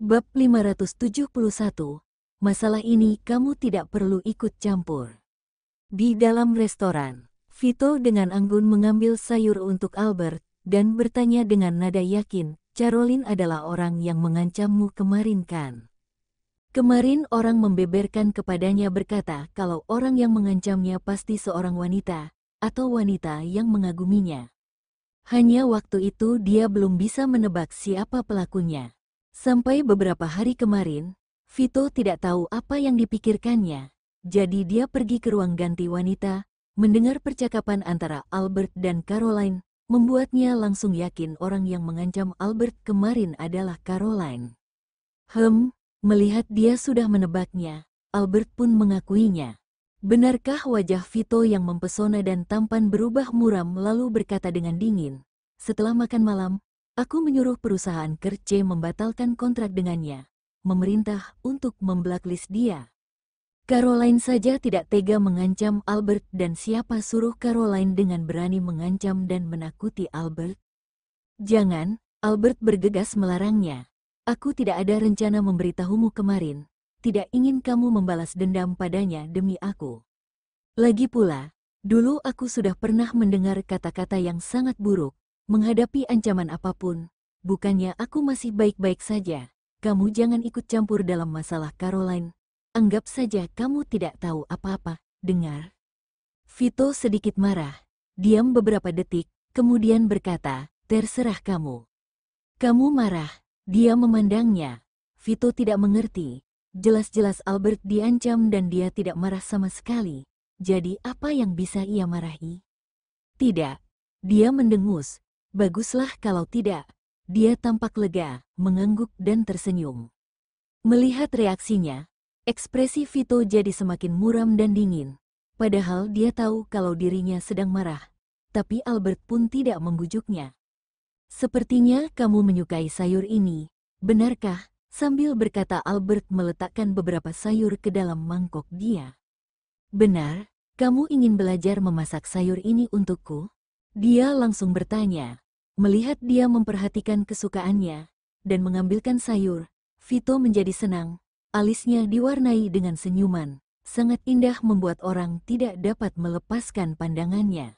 Bab 571. Masalah ini kamu tidak perlu ikut campur. Di dalam restoran, Vito dengan anggun mengambil sayur untuk Albert dan bertanya dengan nada yakin, "Caroline adalah orang yang mengancammu kemarin kan?" Kemarin orang membeberkan kepadanya berkata kalau orang yang mengancamnya pasti seorang wanita atau wanita yang mengaguminya. Hanya waktu itu dia belum bisa menebak siapa pelakunya. Sampai beberapa hari kemarin, Vito tidak tahu apa yang dipikirkannya. Jadi dia pergi ke ruang ganti wanita, mendengar percakapan antara Albert dan Caroline, membuatnya langsung yakin orang yang mengancam Albert kemarin adalah Caroline. Melihat dia sudah menebaknya, Albert pun mengakuinya. Benarkah wajah Vito yang mempesona dan tampan berubah muram lalu berkata dengan dingin, "Setelah makan malam, aku menyuruh perusahaan Kerce membatalkan kontrak dengannya, memerintah untuk memblacklist dia." Caroline saja tidak tega mengancam Albert dan siapa suruh Caroline dengan berani mengancam dan menakuti Albert? "Jangan," Albert bergegas melarangnya. "Aku tidak ada rencana memberitahumu kemarin. Tidak ingin kamu membalas dendam padanya demi aku. Lagi pula, dulu aku sudah pernah mendengar kata-kata yang sangat buruk, menghadapi ancaman apapun. Bukannya aku masih baik-baik saja. Kamu jangan ikut campur dalam masalah Caroline. Anggap saja kamu tidak tahu apa-apa, dengar?" Vito sedikit marah. Diam beberapa detik, kemudian berkata, "Terserah kamu." "Kamu marah?" Dia memandangnya. Vito tidak mengerti. Jelas-jelas Albert diancam dan dia tidak marah sama sekali. Jadi apa yang bisa ia marahi? "Tidak." Dia mendengus. "Baguslah kalau tidak." Dia tampak lega, mengangguk dan tersenyum. Melihat reaksinya, ekspresi Vito jadi semakin muram dan dingin. Padahal dia tahu kalau dirinya sedang marah. Tapi Albert pun tidak membujuknya. "Sepertinya kamu menyukai sayur ini, benarkah?" Sambil berkata Albert meletakkan beberapa sayur ke dalam mangkok dia. "Benar, kamu ingin belajar memasak sayur ini untukku?" Dia langsung bertanya. Melihat dia memperhatikan kesukaannya dan mengambilkan sayur, Vito menjadi senang. Alisnya diwarnai dengan senyuman, sangat indah membuat orang tidak dapat melepaskan pandangannya.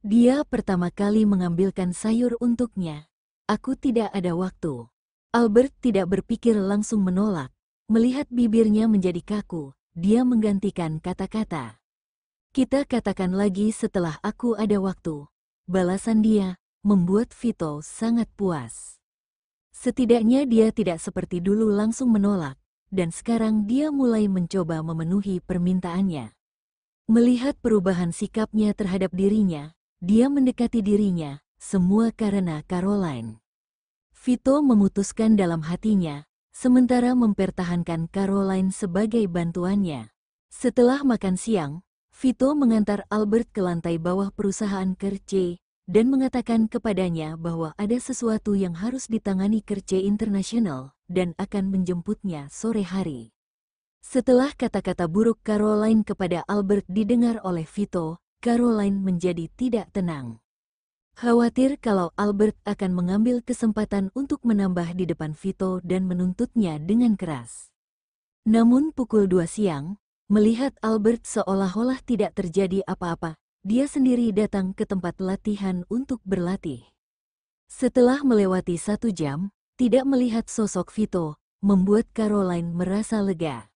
Dia pertama kali mengambilkan sayur untuknya. "Aku tidak ada waktu." Albert tidak berpikir langsung menolak. Melihat bibirnya menjadi kaku, dia menggantikan kata-kata. "Kita katakan lagi setelah aku ada waktu." Balasan dia membuat Vito sangat puas. Setidaknya dia tidak seperti dulu langsung menolak, dan sekarang dia mulai mencoba memenuhi permintaannya. Melihat perubahan sikapnya terhadap dirinya, dia mendekati dirinya, semua karena Caroline. Vito memutuskan dalam hatinya, sementara mempertahankan Caroline sebagai bantuannya. Setelah makan siang, Vito mengantar Albert ke lantai bawah perusahaan Kerce dan mengatakan kepadanya bahwa ada sesuatu yang harus ditangani Kerce International dan akan menjemputnya sore hari. Setelah kata-kata buruk Caroline kepada Albert didengar oleh Vito, Caroline menjadi tidak tenang. Khawatir kalau Albert akan mengambil kesempatan untuk menambah di depan Vito dan menuntutnya dengan keras. Namun pukul 2 siang, melihat Albert seolah-olah tidak terjadi apa-apa, dia sendiri datang ke tempat latihan untuk berlatih. Setelah melewati 1 jam, tidak melihat sosok Vito, membuat Caroline merasa lega.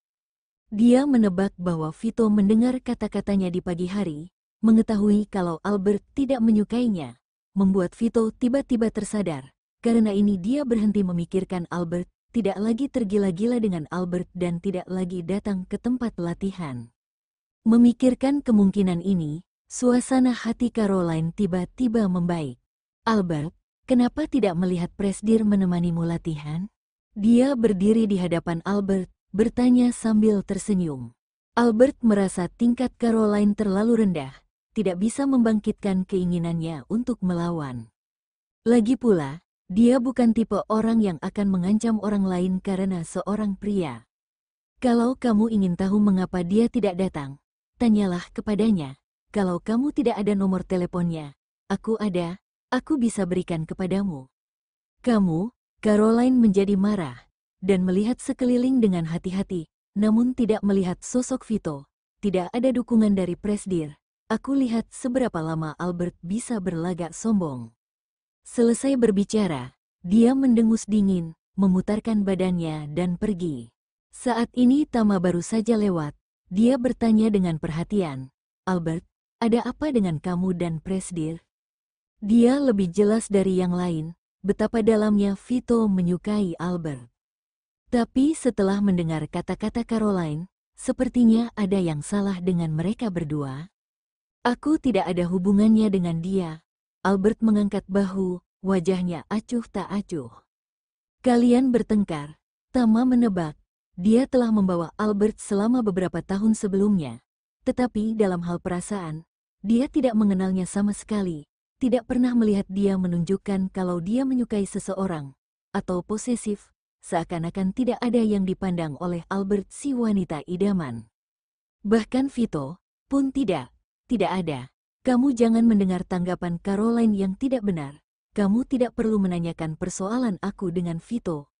Dia menebak bahwa Vito mendengar kata-katanya di pagi hari, mengetahui kalau Albert tidak menyukainya. Membuat Vito tiba-tiba tersadar. Karena ini dia berhenti memikirkan Albert, tidak lagi tergila-gila dengan Albert dan tidak lagi datang ke tempat latihan. Memikirkan kemungkinan ini, suasana hati Caroline tiba-tiba membaik. "Albert, kenapa tidak melihat Presdir menemanimu latihan?" Dia berdiri di hadapan Albert, bertanya sambil tersenyum. Albert merasa tingkat Caroline terlalu rendah, tidak bisa membangkitkan keinginannya untuk melawan. Lagi pula, dia bukan tipe orang yang akan mengancam orang lain karena seorang pria. "Kalau kamu ingin tahu mengapa dia tidak datang, tanyalah kepadanya. Kalau kamu tidak ada nomor teleponnya, aku ada, aku bisa berikan kepadamu." "Kamu?" Caroline menjadi marah. dan melihat sekeliling dengan hati-hati, namun tidak melihat sosok Vito. Tidak ada dukungan dari Presdir. Aku lihat seberapa lama Albert bisa berlagak sombong. Selesai berbicara, dia mendengus dingin, memutarkan badannya dan pergi. Saat ini Tama baru saja lewat. Dia bertanya dengan perhatian, "Albert, ada apa dengan kamu dan Presdir?" Dia lebih jelas dari yang lain, betapa dalamnya Vito menyukai Albert. Tapi setelah mendengar kata-kata Caroline, sepertinya ada yang salah dengan mereka berdua. "Aku tidak ada hubungannya dengan dia." Albert mengangkat bahu, wajahnya acuh tak acuh. "Kalian bertengkar." Tama menebak. Dia telah membawa Albert selama beberapa tahun sebelumnya. Tetapi dalam hal perasaan, dia tidak mengenalnya sama sekali. Tidak pernah melihat dia menunjukkan kalau dia menyukai seseorang, atau posesif, seakan-akan tidak ada yang dipandang oleh Albert si wanita idaman. Bahkan Vito pun tidak ada. "Kamu jangan mendengar tanggapan Caroline yang tidak benar. Kamu tidak perlu menanyakan persoalan aku dengan Vito."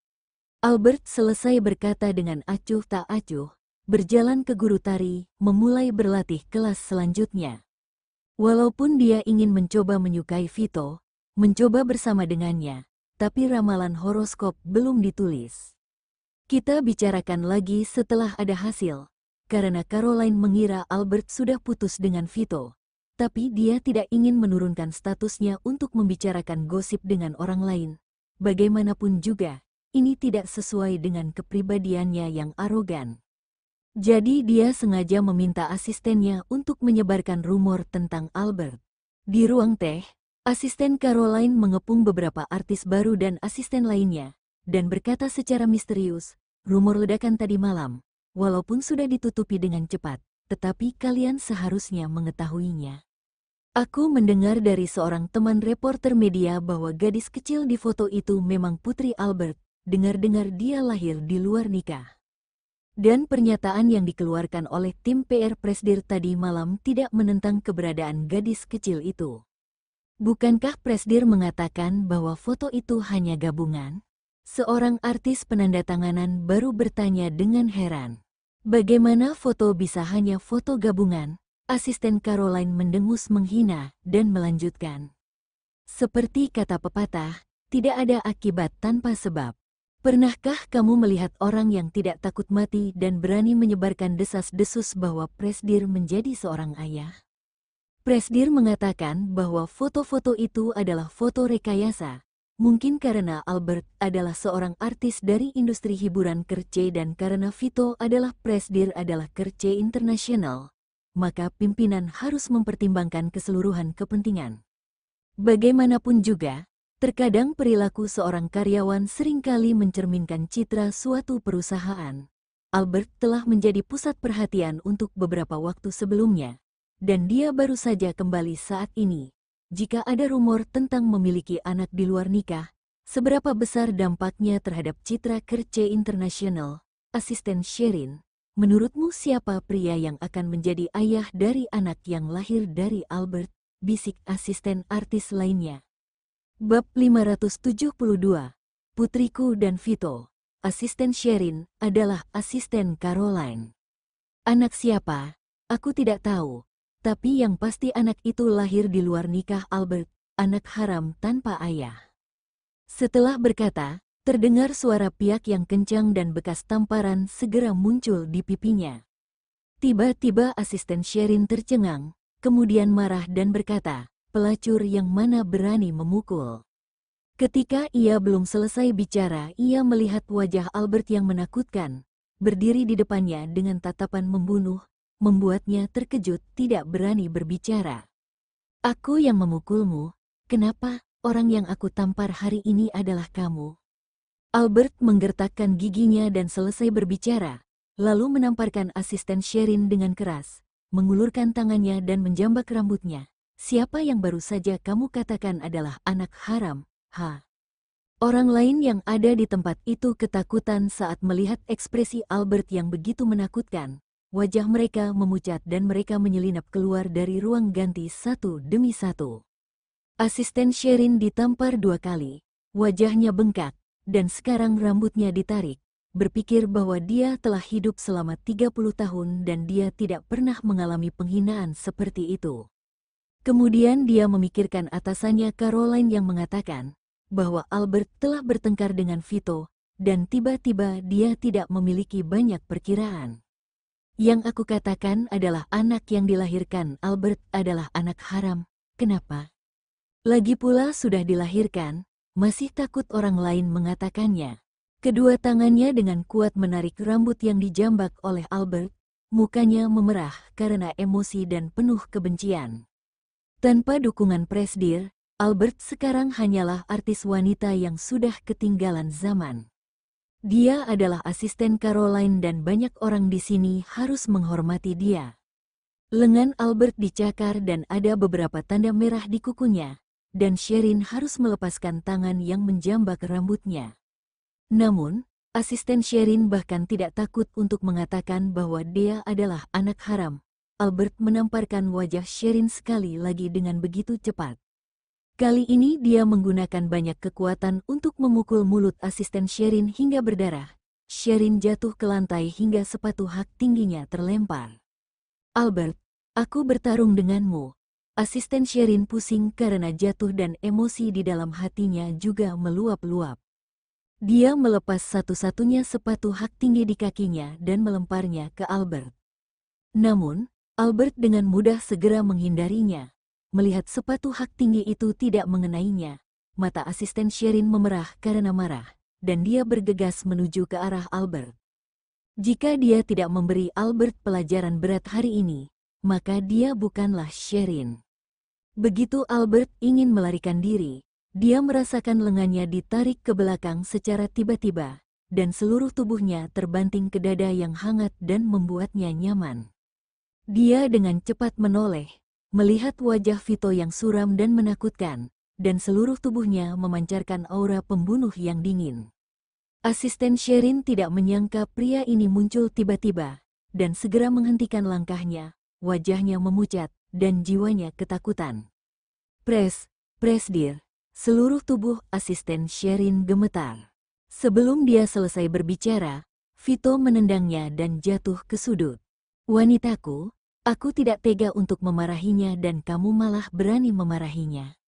Albert selesai berkata dengan acuh tak acuh, berjalan ke guru tari, memulai berlatih kelas selanjutnya. Walaupun dia ingin mencoba menyukai Vito, mencoba bersama dengannya, tapi ramalan horoskop belum ditulis. "Kita bicarakan lagi setelah ada hasil." Karena Caroline mengira Albert sudah putus dengan Vito, tapi dia tidak ingin menurunkan statusnya untuk membicarakan gosip dengan orang lain. Bagaimanapun juga, ini tidak sesuai dengan kepribadiannya yang arogan. Jadi dia sengaja meminta asistennya untuk menyebarkan rumor tentang Albert. Di ruang teh, asisten Caroline mengepung beberapa artis baru dan asisten lainnya, dan berkata secara misterius, "Rumor ledakan tadi malam, walaupun sudah ditutupi dengan cepat, tetapi kalian seharusnya mengetahuinya. Aku mendengar dari seorang teman reporter media bahwa gadis kecil di foto itu memang putri Albert. Dengar-dengar dia lahir di luar nikah." Dan pernyataan yang dikeluarkan oleh tim PR Presdir tadi malam tidak menentang keberadaan gadis kecil itu. Bukankah Presdir mengatakan bahwa foto itu hanya gabungan? Seorang artis penandatanganan baru bertanya dengan heran. "Bagaimana foto bisa hanya foto gabungan?" Asisten Caroline mendengus menghina dan melanjutkan, "Seperti kata pepatah, tidak ada akibat tanpa sebab. Pernahkah kamu melihat orang yang tidak takut mati dan berani menyebarkan desas-desus bahwa Presdir menjadi seorang ayah?" Presdir mengatakan bahwa foto-foto itu adalah foto rekayasa. Mungkin karena Albert adalah seorang artis dari industri hiburan Kerce dan karena Vito adalah Presdir adalah Kerce Internasional, maka pimpinan harus mempertimbangkan keseluruhan kepentingan. Bagaimanapun juga, terkadang perilaku seorang karyawan seringkali mencerminkan citra suatu perusahaan. Albert telah menjadi pusat perhatian untuk beberapa waktu sebelumnya, dan dia baru saja kembali saat ini. Jika ada rumor tentang memiliki anak di luar nikah, seberapa besar dampaknya terhadap citra Kerce Internasional? Asisten Sherin, menurutmu siapa pria yang akan menjadi ayah dari anak yang lahir dari Albert? Bisik asisten artis lainnya. Bab 572, Putriku dan Vito. Asisten Sherin adalah asisten Caroline. "Anak siapa? Aku tidak tahu. Tapi yang pasti anak itu lahir di luar nikah Albert, anak haram tanpa ayah." Setelah berkata, terdengar suara piak yang kencang dan bekas tamparan segera muncul di pipinya. Tiba-tiba asisten Sherin tercengang, kemudian marah dan berkata, "Pelacur yang mana berani memukul?" Ketika ia belum selesai bicara, ia melihat wajah Albert yang menakutkan, berdiri di depannya dengan tatapan membunuh, membuatnya terkejut tidak berani berbicara. "Aku yang memukulmu? Kenapa? Orang yang aku tampar hari ini adalah kamu." Albert menggertakkan giginya dan selesai berbicara, lalu menamparkan asisten Sherin dengan keras, mengulurkan tangannya dan menjambak rambutnya. "Siapa yang baru saja kamu katakan adalah anak haram? Ha?" Orang lain yang ada di tempat itu ketakutan saat melihat ekspresi Albert yang begitu menakutkan. Wajah mereka memucat dan mereka menyelinap keluar dari ruang ganti satu demi satu. Asisten Sherin ditampar 2 kali, wajahnya bengkak, dan sekarang rambutnya ditarik. berpikir bahwa dia telah hidup selama 30 tahun dan dia tidak pernah mengalami penghinaan seperti itu. Kemudian dia memikirkan atasannya Caroline yang mengatakan bahwa Albert telah bertengkar dengan Vito, dan tiba-tiba dia tidak memiliki banyak perkiraan. Yang aku katakan adalah anak yang dilahirkan Albert adalah anak haram. Kenapa? Lagi pula sudah dilahirkan, masih takut orang lain mengatakannya. Kedua tangannya dengan kuat menarik rambut yang dijambak oleh Albert, mukanya memerah karena emosi dan penuh kebencian. Tanpa dukungan Presdir, Albert sekarang hanyalah artis wanita yang sudah ketinggalan zaman. Dia adalah asisten Caroline dan banyak orang di sini harus menghormati dia. Lengan Albert dicakar dan ada beberapa tanda merah di kukunya, dan Sherin harus melepaskan tangan yang menjambak rambutnya. Namun, asisten Sherin bahkan tidak takut untuk mengatakan bahwa dia adalah anak haram. Albert menamparkan wajah Sherin sekali lagi dengan begitu cepat. Kali ini dia menggunakan banyak kekuatan untuk memukul mulut asisten Sherin hingga berdarah. Sherin jatuh ke lantai hingga sepatu hak tingginya terlempar. Albert, aku bertarung denganmu. Asisten Sherin pusing karena jatuh dan emosi di dalam hatinya juga meluap-luap. Dia melepas satu-satunya sepatu hak tinggi di kakinya dan melemparnya ke Albert. Namun, Albert dengan mudah segera menghindarinya. Melihat sepatu hak tinggi itu tidak mengenainya, mata asisten Sherin memerah karena marah, dan dia bergegas menuju ke arah Albert. Jika dia tidak memberi Albert pelajaran berat hari ini, maka dia bukanlah Sherin. Begitu Albert ingin melarikan diri, dia merasakan lengannya ditarik ke belakang secara tiba-tiba, dan seluruh tubuhnya terbanting ke dada yang hangat dan membuatnya nyaman. Dia dengan cepat menoleh, melihat wajah Vito yang suram dan menakutkan, dan seluruh tubuhnya memancarkan aura pembunuh yang dingin. Asisten Sherin tidak menyangka pria ini muncul tiba-tiba, dan segera menghentikan langkahnya, wajahnya memucat, dan jiwanya ketakutan. Presdir, seluruh tubuh asisten Sherin gemetar. Sebelum dia selesai berbicara, Vito menendangnya dan jatuh ke sudut. Wanitaku, aku tidak tega untuk memarahinya dan kamu malah berani memarahinya.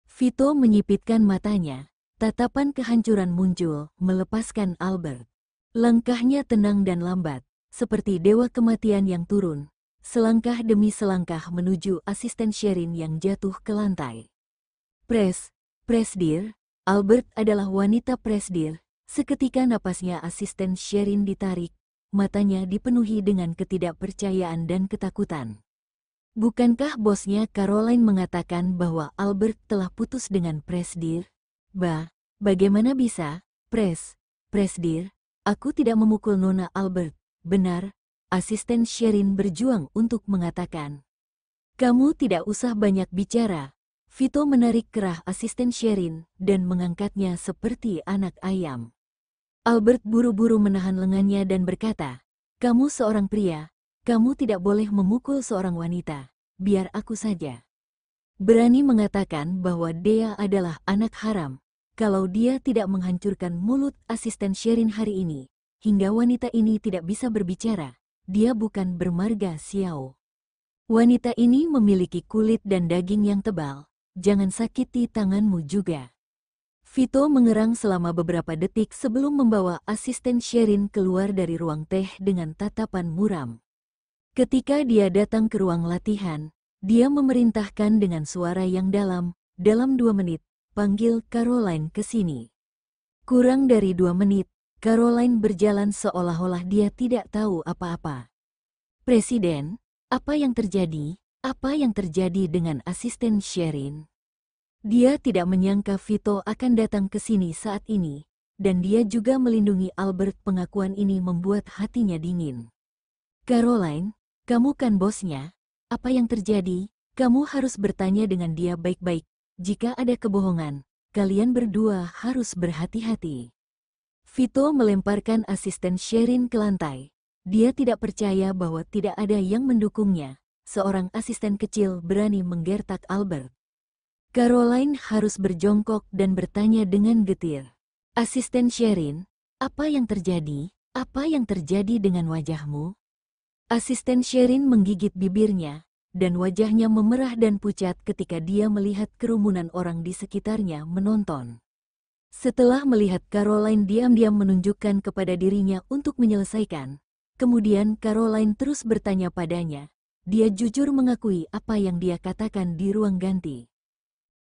Vito menyipitkan matanya, tatapan kehancuran muncul, melepaskan Albert. Langkahnya tenang dan lambat, seperti dewa kematian yang turun, selangkah demi selangkah menuju asisten Sherin yang jatuh ke lantai. Presdir, Albert adalah wanita Presdir. Seketika napasnya asisten Sherin ditarik, matanya dipenuhi dengan ketidakpercayaan dan ketakutan. Bukankah bosnya Caroline mengatakan bahwa Albert telah putus dengan Presdir? Bagaimana bisa, Presdir? Aku tidak memukul Nona Albert. Benar, asisten Sherin berjuang untuk mengatakan. Kamu tidak usah banyak bicara. Vito menarik kerah asisten Sherin dan mengangkatnya seperti anak ayam. Albert buru-buru menahan lengannya dan berkata, kamu seorang pria, kamu tidak boleh memukul seorang wanita, biar aku saja. Berani mengatakan bahwa dia adalah anak haram, kalau dia tidak menghancurkan mulut asisten Sherin hari ini, hingga wanita ini tidak bisa berbicara, dia bukan bermarga Xiao. Wanita ini memiliki kulit dan daging yang tebal, jangan sakiti tanganmu juga. Vito mengerang selama beberapa detik sebelum membawa asisten Sherin keluar dari ruang teh dengan tatapan muram. Ketika dia datang ke ruang latihan, dia memerintahkan dengan suara yang dalam 2 menit, panggil Caroline ke sini. Kurang dari 2 menit, Caroline berjalan seolah-olah dia tidak tahu apa-apa. Presiden, apa yang terjadi? Apa yang terjadi dengan asisten Sherin? Dia tidak menyangka Vito akan datang ke sini saat ini, dan dia juga melindungi Albert. Pengakuan ini membuat hatinya dingin. Caroline, kamu kan bosnya? Apa yang terjadi? Kamu harus bertanya dengan dia baik-baik. Jika ada kebohongan, kalian berdua harus berhati-hati. Vito melemparkan asisten Sherin ke lantai. Dia tidak percaya bahwa tidak ada yang mendukungnya. Seorang asisten kecil berani menggertak Albert. Caroline harus berjongkok dan bertanya dengan getir. Asisten Sherin, Apa yang terjadi? Apa yang terjadi dengan wajahmu? Asisten Sherin menggigit bibirnya, dan wajahnya memerah dan pucat ketika dia melihat kerumunan orang di sekitarnya menonton. Setelah melihat Caroline diam-diam menunjukkan kepada dirinya untuk menyelesaikan, kemudian Caroline terus bertanya padanya. Dia jujur mengakui apa yang dia katakan di ruang ganti.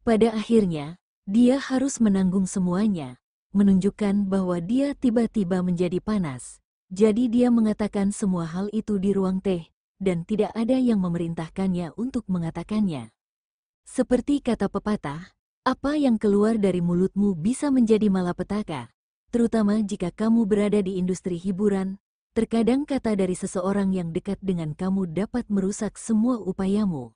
Pada akhirnya, dia harus menanggung semuanya, menunjukkan bahwa dia tiba-tiba menjadi panas. Jadi dia mengatakan semua hal itu di ruang teh, dan tidak ada yang memerintahkannya untuk mengatakannya. Seperti kata pepatah, apa yang keluar dari mulutmu bisa menjadi malapetaka, terutama jika kamu berada di industri hiburan. Terkadang kata dari seseorang yang dekat dengan kamu dapat merusak semua upayamu.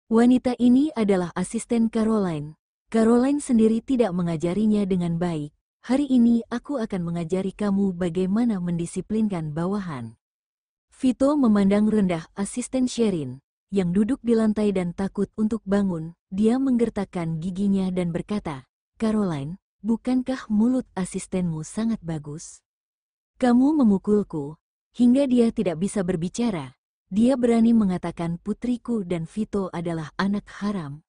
Wanita ini adalah asisten Caroline. Caroline sendiri tidak mengajarinya dengan baik. Hari ini aku akan mengajari kamu bagaimana mendisiplinkan bawahan. Vito memandang rendah asisten Sherin, yang duduk di lantai dan takut untuk bangun. Dia menggertakkan giginya dan berkata, Caroline, bukankah mulut asistenmu sangat bagus? Kamu memukulku, hingga dia tidak bisa berbicara. Dia berani mengatakan putriku dan Vito adalah anak haram.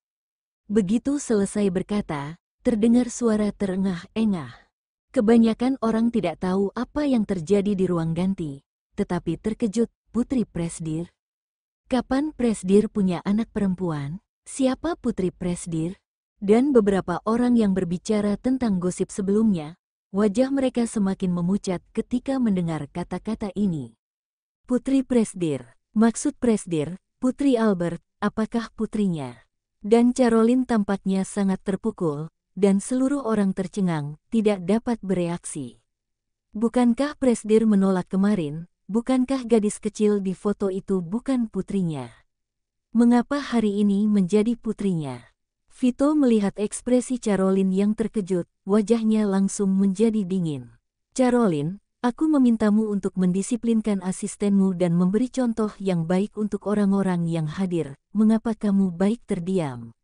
Begitu selesai berkata, terdengar suara terengah-engah. Kebanyakan orang tidak tahu apa yang terjadi di ruang ganti, tetapi terkejut, Putri Presdir. Kapan Presdir punya anak perempuan? Siapa Putri Presdir? Dan beberapa orang yang berbicara tentang gosip sebelumnya, wajah mereka semakin memucat ketika mendengar kata-kata ini. Putri Presdir, maksud Presdir, Putri Albert, apakah putrinya? Dan Caroline tampaknya sangat terpukul, dan seluruh orang tercengang, tidak dapat bereaksi. Bukankah Presdir menolak kemarin? Bukankah gadis kecil di foto itu bukan putrinya? Mengapa hari ini menjadi putrinya? Vito melihat ekspresi Caroline yang terkejut, wajahnya langsung menjadi dingin. Caroline, aku memintamu untuk mendisiplinkan asistenmu dan memberi contoh yang baik untuk orang-orang yang hadir. Mengapa kamu baik terdiam?